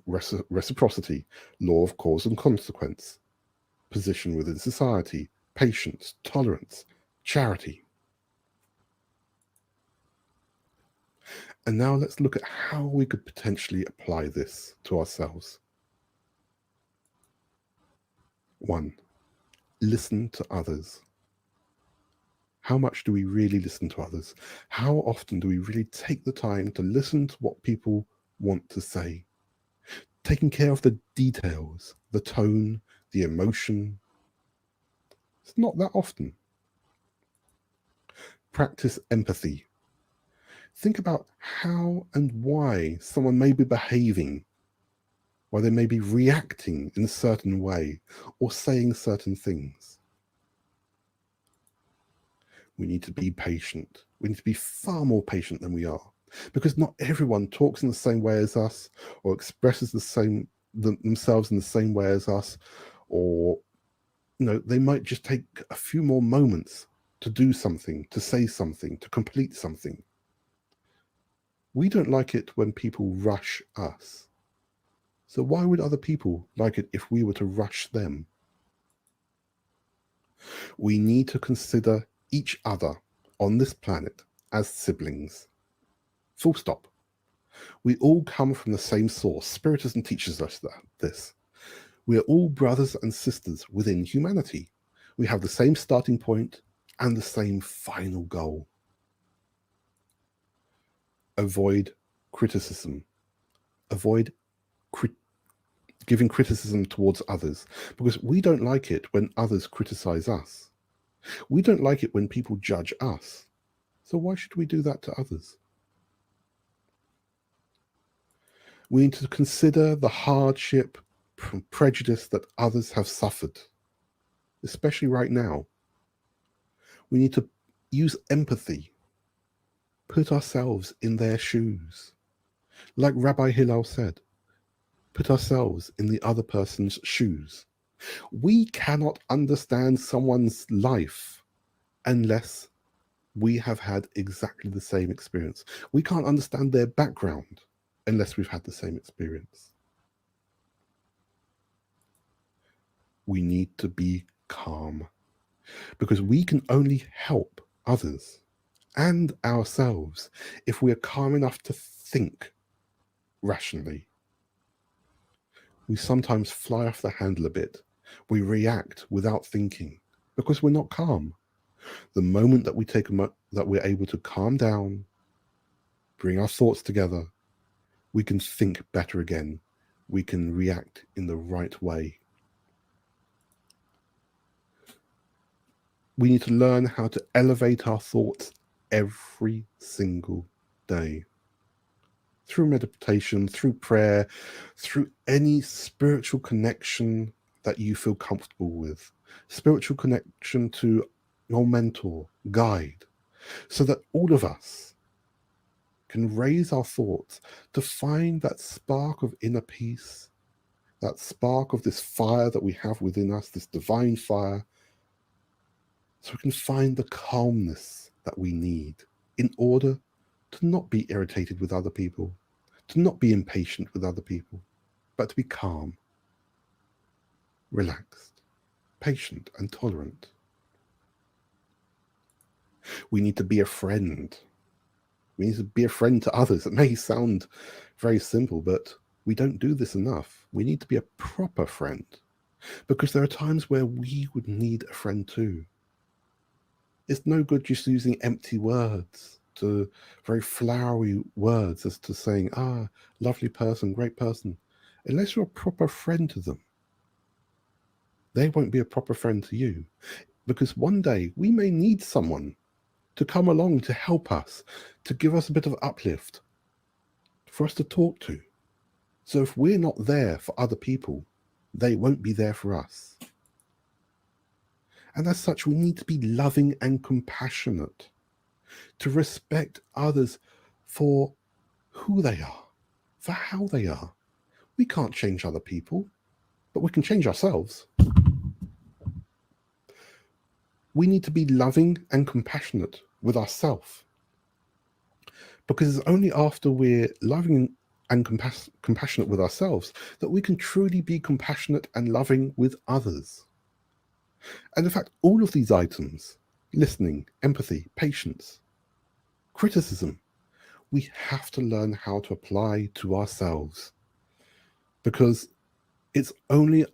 reciprocity, law of cause and consequence, position within society, patience, tolerance, charity. And now let's look at how we could potentially apply this to ourselves. 1. Listen to others. How much do we really listen to others? How often do we really take the time to listen to what people want to say? Taking care of the details, the tone, the emotion. It's not that often. Practice empathy. Think about how and why someone may be behaving, why they may be reacting in a certain way or saying certain things. We need to be patient. We need to be far more patient than we are, because not everyone talks in the same way as us or expresses themselves in the same way as us, or they might just take a few more moments to do something, to say something, to complete something. We don't like it when people rush us. So why would other people like it if we were to rush them? We need to consider each other on this planet as siblings. Full stop. We all come from the same source. Spiritism teaches us this. We are all brothers and sisters within humanity. We have the same starting point and the same final goal. Avoid criticism. Avoid giving criticism towards others, because we don't like it when others criticize us. We don't like it when people judge us. So why should we do that to others? We need to consider the hardship, prejudice that others have suffered, especially right now. We need to use empathy, put ourselves in their shoes. Like Rabbi Hillel said, put ourselves in the other person's shoes. We cannot understand someone's life unless we have had exactly the same experience. We can't understand their background unless we've had the same experience. We need to be calm, because we can only help others and ourselves if we are calm enough to think rationally. We sometimes fly off the handle a bit. We react without thinking because we're not calm. The moment that we that we're able to calm down, bring our thoughts together, we can think better again. We can react in the right way. We need to learn how to elevate our thoughts every single day. Through meditation, through prayer, through any spiritual connection that you feel comfortable with. Spiritual connection to your mentor, guide, so that all of us can raise our thoughts to find that spark of inner peace, that spark of this fire that we have within us, this divine fire, so we can find the calmness that we need in order to not be irritated with other people, to not be impatient with other people, but to be calm, relaxed, patient, and tolerant. We need to be a friend. We need to be a friend to others. It may sound very simple, but we don't do this enough. We need to be a proper friend, because there are times where we would need a friend too. It's no good just using empty words, to very flowery words as to saying, lovely person, great person. Unless you're a proper friend to them, they won't be a proper friend to you. Because one day we may need someone to come along to help us, to give us a bit of uplift, for us to talk to. So if we're not there for other people, they won't be there for us. And as such, we need to be loving and compassionate, to respect others for who they are, for how they are. We can't change other people, but we can change ourselves. We need to be loving and compassionate with ourselves, because it's only after we're loving and compassionate with ourselves that we can truly be compassionate and loving with others. And in fact, all of these items, listening, empathy, patience, criticism, we have to learn how to apply to ourselves, because it's only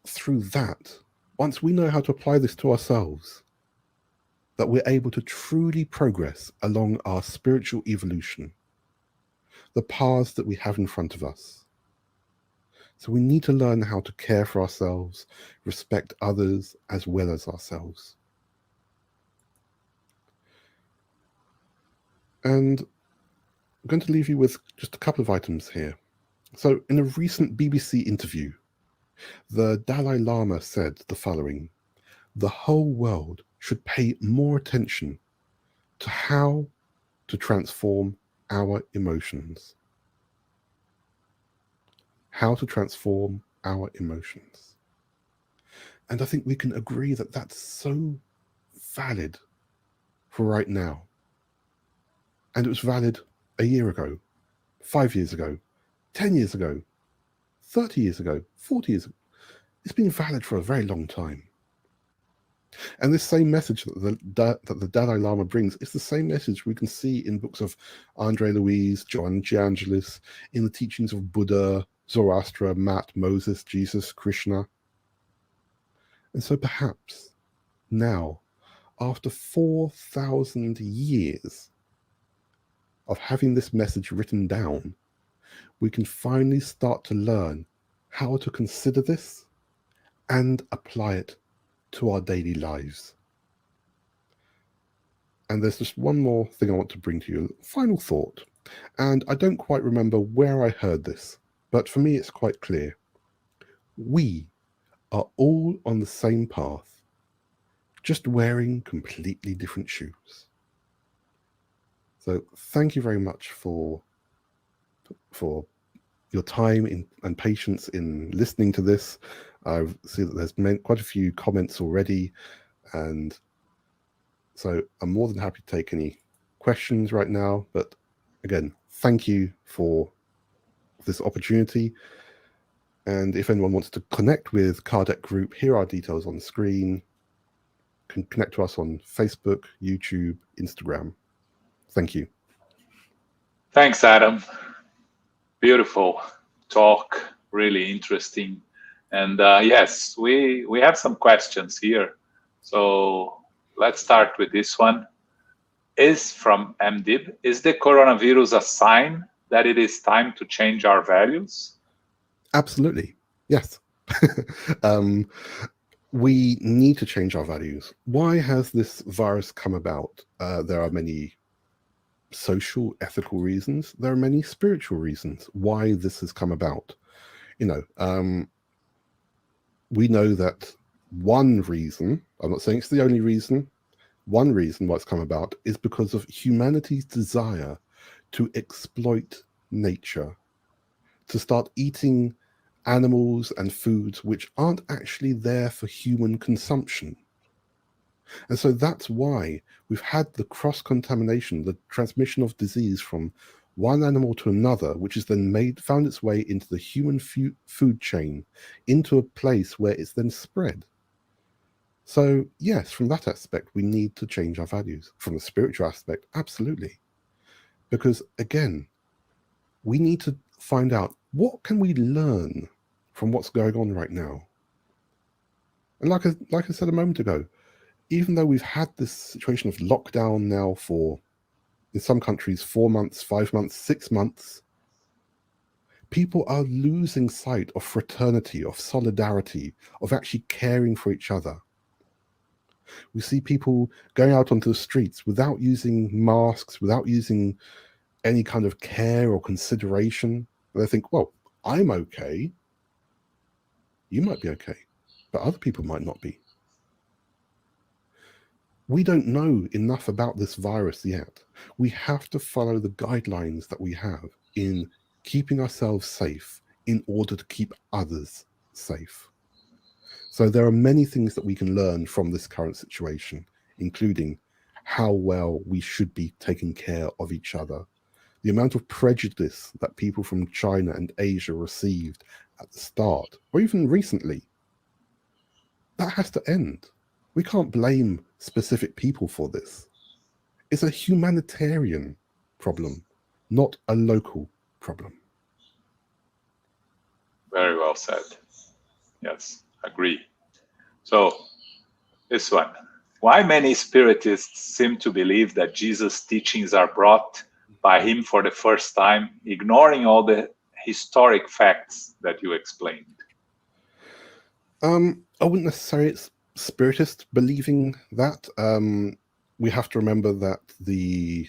through that, once we know how to apply this to ourselves, that we're able to truly progress along our spiritual evolution, the paths that we have in front of us. So we need to learn how to care for ourselves, respect others as well as ourselves. And I'm going to leave you with just a couple of items here. So in a recent BBC interview, the Dalai Lama said the following: the whole world should pay more attention to how to transform our emotions. How to transform our emotions. And I think we can agree that that's so valid for right now. And it was valid a year ago, 5 years ago, 10 years ago, 30 years ago, 40 years ago. It's been valid for a very long time. And this same message that the Dalai Lama brings is the same message we can see in books of Andre Louise, John D'Angelis, in the teachings of Buddha, Zoroaster, Matt, Moses, Jesus, Krishna. And so perhaps now, after 4,000 years of having this message written down, we can finally start to learn how to consider this and apply it to our daily lives. And there's just one more thing I want to bring to you, a final thought. And I don't quite remember where I heard this, but for me it's quite clear. We are all on the same path, just wearing completely different shoes. So thank you very much for your time and patience in listening to this. I see that there's quite a few comments already, and so I'm more than happy to take any questions right now. But again, thank you for this opportunity. And if anyone wants to connect with Kardec Group, here are details on the screen. You can connect to us on Facebook, YouTube, Instagram. Thank you. Thanks, Adam. Beautiful talk, really interesting. And yes, we have some questions here. So let's start with this one. Is from MDib. Is the coronavirus a sign that it is time to change our values? Absolutely, yes. We need to change our values. Why has this virus come about? There are many social, ethical reasons. There are many spiritual reasons why this has come about. We know that one reason, I'm not saying it's the only reason, one reason why it's come about is because of humanity's desire to exploit nature, to start eating animals and foods which aren't actually there for human consumption. And so that's why we've had the cross-contamination, the transmission of disease from one animal to another, which has then found its way into the human food chain, into a place where it's then spread. So yes, from that aspect, we need to change our values. From the spiritual aspect, absolutely. Because again, we need to find out, what can we learn from what's going on right now? And like I said a moment ago, even though we've had this situation of lockdown now for, in some countries, 4 months, 5 months, 6 months, people are losing sight of fraternity, of solidarity, of actually caring for each other. We see people going out onto the streets without using masks, without using any kind of care or consideration. They think, well, I'm okay. You might be okay, but other people might not be. We don't know enough about this virus yet. We have to follow the guidelines that we have in keeping ourselves safe in order to keep others safe. So there are many things that we can learn from this current situation, including how well we should be taking care of each other. The amount of prejudice that people from China and Asia received at the start, or even recently, that has to end. We can't blame specific people for this. It's a humanitarian problem, not a local problem. Very well said. Yes, agree. So, this one. Why many spiritists seem to believe that Jesus' teachings are brought by him for the first time, ignoring all the historic facts that you explained? I wouldn't necessarily it's spiritist believing that. We have to remember that the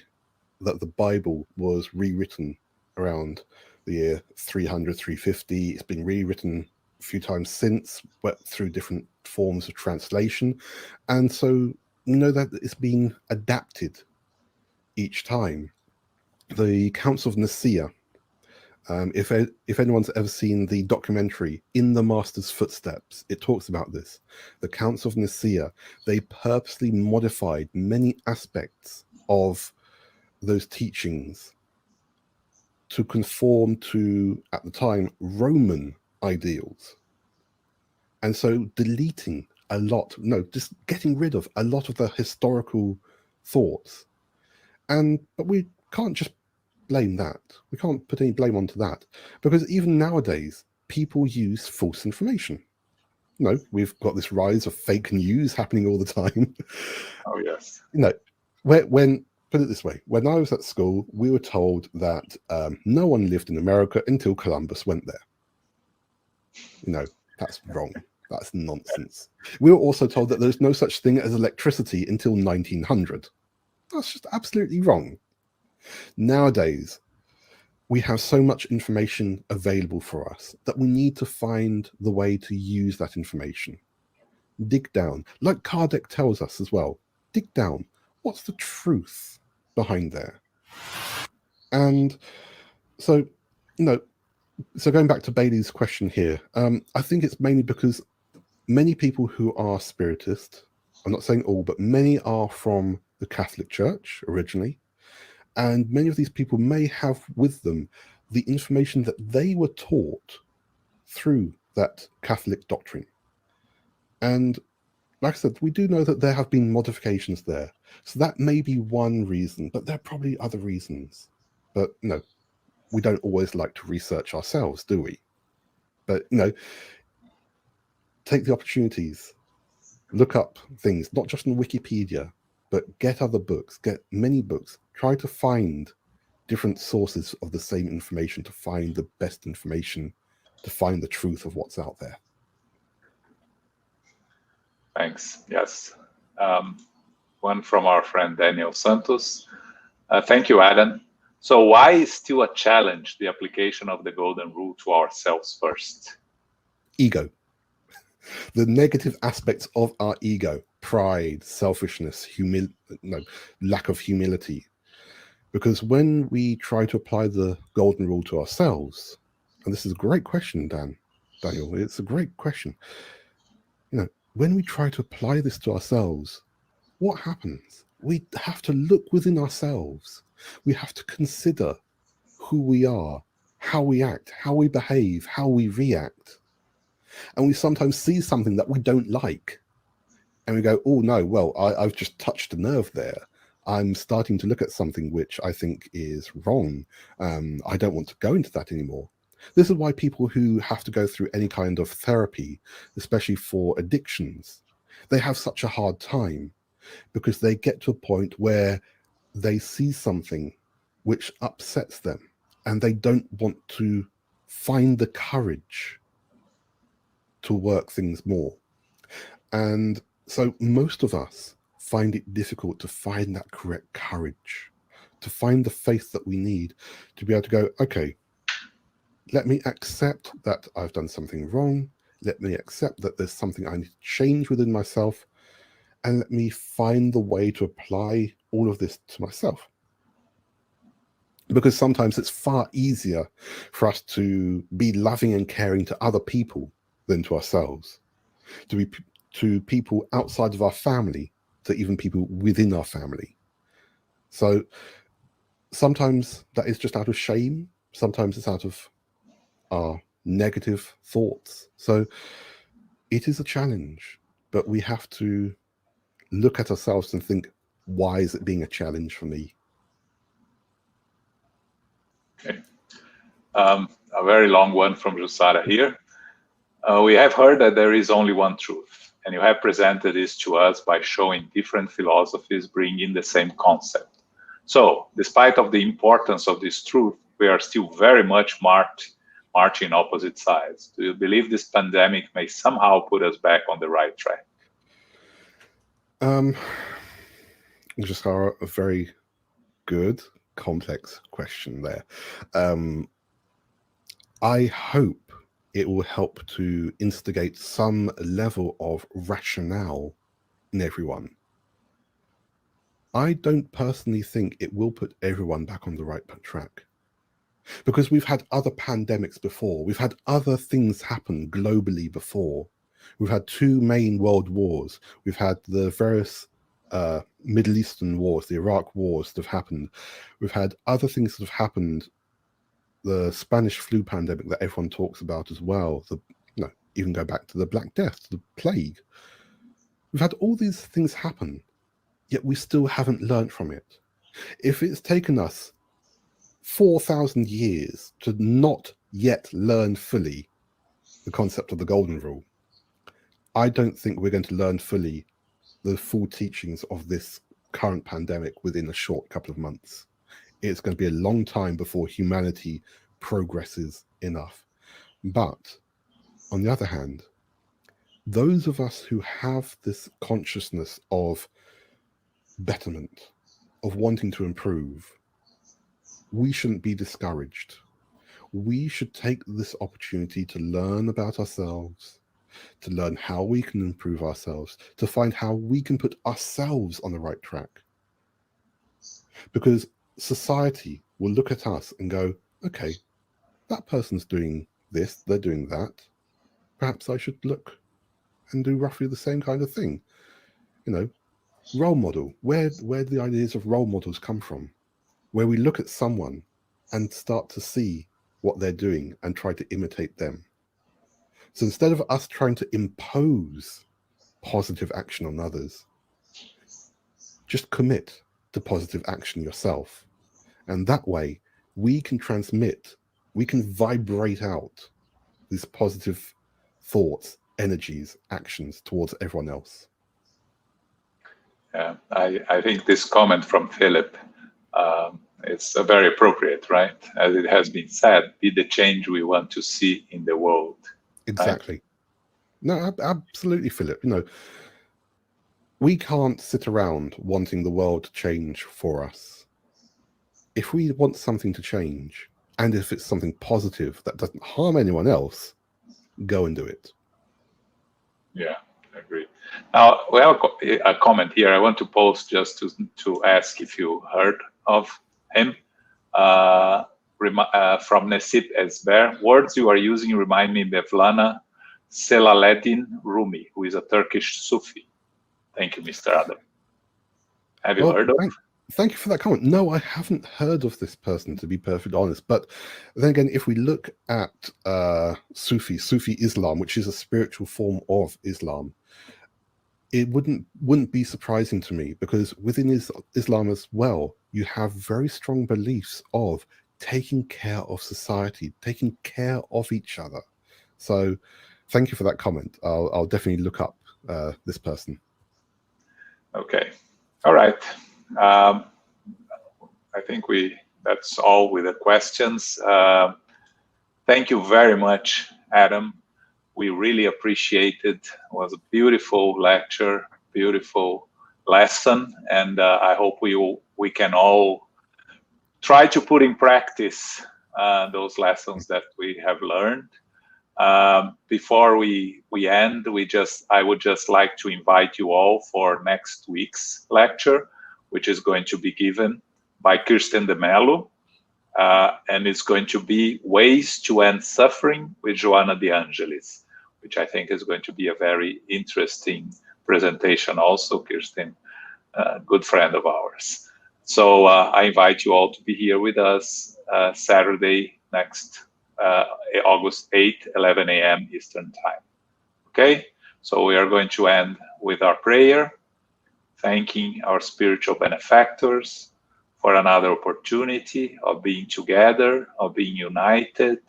Bible was rewritten around the year 300, 350. It's been rewritten a few times since, but through different forms of translation. And so we know that it's been adapted each time. The Council of Nicaea, if anyone's ever seen the documentary In the Master's Footsteps, it talks about this. The Council of Nicaea, they purposely modified many aspects of those teachings to conform to, at the time, Roman ideals. And so deleting just getting rid of a lot of the historical thoughts. But we can't just blame that. We can't put any blame onto that, because even nowadays, people use false information. We've got this rise of fake news happening all the time. Oh, yes. When put it this way, when I was at school, we were told that no one lived in America until Columbus went there. That's wrong. That's nonsense. We were also told that there's no such thing as electricity until 1900. That's just absolutely wrong. Nowadays, we have so much information available for us that we need to find the way to use that information. Dig down, like Kardec tells us as well. Dig down. What's the truth behind there? And so, so going back to Bailey's question here, I think it's mainly because many people who are spiritist, I'm not saying all, but many are from the Catholic Church originally. And many of these people may have with them the information that they were taught through that Catholic doctrine. And like I said, we do know that there have been modifications there. So that may be one reason, but there are probably other reasons. But we don't always like to research ourselves, do we? But take the opportunities, look up things, not just on Wikipedia, but get other books, get many books, try to find different sources of the same information, to find the best information, to find the truth of what's out there. Thanks. Yes. One from our friend Daniel Santos. Thank you, Adam. So why is still a challenge the application of the golden rule to ourselves first? Ego. The negative aspects of our ego, pride, selfishness, lack of humility. Because when we try to apply the golden rule to ourselves, and this is a great question, Daniel, it's a great question. When we try to apply this to ourselves, what happens? We have to look within ourselves. We have to consider who we are, how we act, how we behave, how we react. And we sometimes see something that we don't like. And we go, oh no, well, I've just touched a nerve there. I'm starting to look at something which I think is wrong. I don't want to go into that anymore. This is why people who have to go through any kind of therapy, especially for addictions, they have such a hard time, because they get to a point where they see something which upsets them and they don't want to find the courage to work things more. And so most of us find it difficult to find that correct courage, to find the faith that we need to be able to go, okay, let me accept that I've done something wrong. Let me accept that there's something I need to change within myself, and let me find the way to apply all of this to myself. Because sometimes it's far easier for us to be loving and caring to other people than to ourselves, to be to people outside of our family, to even people within our family. So sometimes that is just out of shame. Sometimes it's out of our negative thoughts. So it is a challenge, but we have to look at ourselves and think, why is it being a challenge for me? Okay. A very long one from Jusara here. We have heard that there is only one truth, and you have presented this to us by showing different philosophies bringing the same concept. So, despite of the importance of this truth, we are still very much marching opposite sides. Do you believe this pandemic may somehow put us back on the right track? Jusara, a very good, complex question there. I hope it will help to instigate some level of rationale in everyone. I don't personally think it will put everyone back on the right track, because we've had other pandemics before. We've had other things happen globally before. We've had 2 main world wars. We've had the various Middle Eastern wars, the Iraq wars that have happened. We've had other things that have happened. The Spanish flu pandemic that everyone talks about as well. Even go back to the Black Death, the plague. We've had all these things happen, yet we still haven't learned from it. If it's taken us 4,000 years to not yet learn fully the concept of the golden rule, I don't think we're going to learn fully the full teachings of this current pandemic within a short couple of months. It's going to be a long time before humanity progresses enough. But on the other hand, those of us who have this consciousness of betterment, of wanting to improve, we shouldn't be discouraged. We should take this opportunity to learn about ourselves, to learn how we can improve ourselves, to find how we can put ourselves on the right track. Because society will look at us and go, okay, that person's doing this, they're doing that. Perhaps I should look and do roughly the same kind of thing. Role model. Where do the ideas of role models come from? Where we look at someone and start to see what they're doing and try to imitate them. So instead of us trying to impose positive action on others, just commit to positive action yourself. And that way we can transmit, we can vibrate out these positive thoughts, energies, actions towards everyone else. Yeah, I think this comment from Philip is very appropriate, right? As it has been said, be the change we want to see in the world. Exactly. Right? No, absolutely, Philip. We can't sit around wanting the world to change for us. If we want something to change, and if it's something positive that doesn't harm anyone else, go and do it. Yeah, I agree. Now, we have a comment here I want to post just to ask if you heard of him. From Nesip Esber, words you are using remind me of Mevlana Selahattin Rumi, who is a Turkish Sufi. Thank you, Mr. Adam. Have you heard of? Thank you for that comment. No, I haven't heard of this person, to be perfectly honest. But then again, if we look at Sufi Islam, which is a spiritual form of Islam, it wouldn't be surprising to me, because within Islam as well, you have very strong beliefs of taking care of society, taking care of each other. So thank you for that comment. I'll definitely look up this person. Okay. All right. I think that's all with the questions. Thank you very much, Adam. We really appreciate it. It was a beautiful lecture, beautiful lesson, and I hope we can all try to put in practice those lessons that we have learned. Before we end, I would just like to invite you all for next week's lecture, which is going to be given by Kirsten de Mello, and it's going to be Ways to End Suffering with Joanna De Angelis, which I think is going to be a very interesting presentation also. Kirsten, a good friend of ours. So I invite you all to be here with us Saturday next August 8th, 11 a.m. Eastern Time. Okay, so we are going to end with our prayer, thanking our spiritual benefactors for another opportunity of being together, of being united.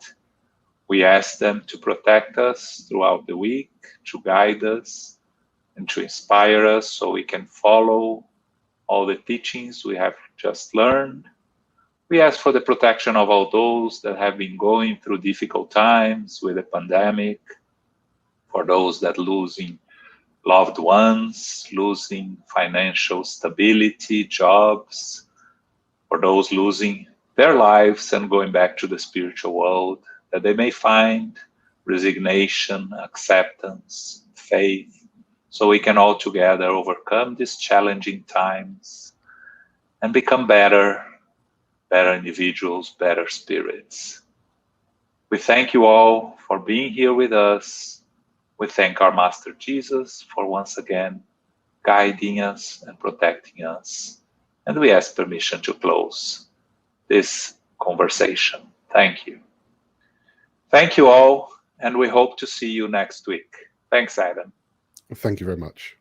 We ask them to protect us throughout the week, to guide us, and to inspire us so we can follow all the teachings we have just learned. We ask for the protection of all those that have been going through difficult times with the pandemic, for those that losing loved ones, losing financial stability, jobs, for those losing their lives and going back to the spiritual world, that they may find resignation, acceptance, faith, so we can all together overcome these challenging times and become better individuals, better spirits. We thank you all for being here with us. We thank our Master Jesus for once again guiding us and protecting us. And we ask permission to close this conversation. Thank you. Thank you all, and we hope to see you next week. Thanks, Adam. Thank you very much.